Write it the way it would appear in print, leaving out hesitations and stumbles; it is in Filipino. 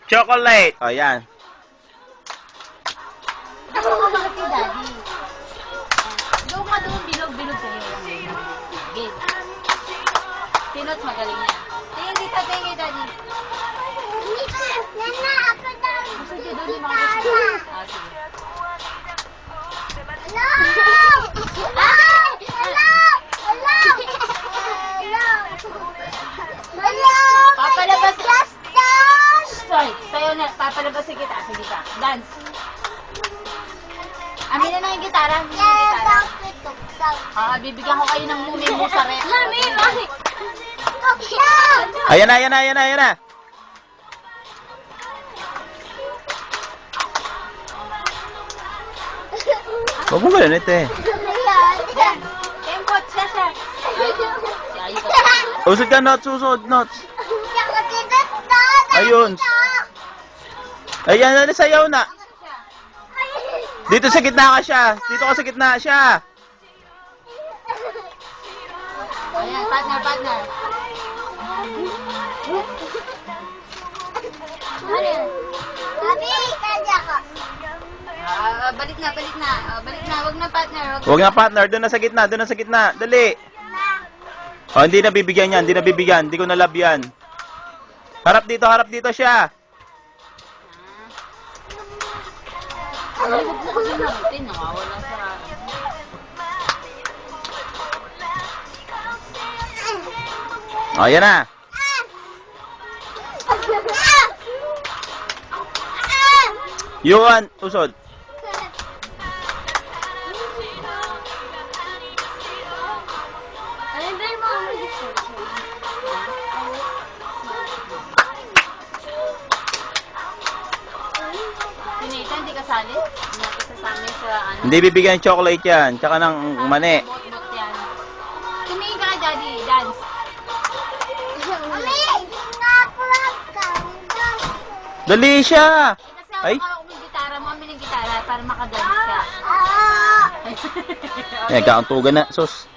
Chocolate. O, yan. Ako ka si Daddy. Doon ka doon, bilog-bilog sa'yo. Game. Sinot magaling yan. Tingin kita, tingin Daddy. Nana, ako daw. Gusto niyo doon yung mga gusto. Ah, sige. Hello! Ay! Hello! Hello! Hello! Hello! Papalabas. Just dance! Sorry, sa'yo na. Papalabasin kita. Sige ka. Dance. Amin na yung gitara. Amin na yung gitara. Bibigyan ko kayo ng mumi-mu sa rep. Mami, mami. Ayan na, ayan na, ayan na, ayan na. Huwag mo ba ganit eh. Tempo, siya. Usod ka, Nots, usod, Nots. Ayun. Ayan na, sayaw na. Dito sa gitna ka siya. Dito ka sa gitna siya. Ayan, partner. Balik na. Wag na partner. Huwag na, partner. Doon na sa gitna, doon na sa gitna. Dali. O, hindi na bibigyan yan, hindi na bibigyan. Hindi ko na love yan. Harap dito siya. Ay, huwag mo kasi narutin. Nakawala sa... O, yan na. Yuan, usod. Sinita, hindi kasali? Hindi kasali sa ano? Hindi bibigyan ng chocolate yan, tsaka ng mani. Bot-bot yan. Tumingin ka, Daddy. Dance. Dali siya. Ay? Ay. Kasi ako ng gitara mo, amin ng gitara para makadance ka. Yan, kauntugan na, sus.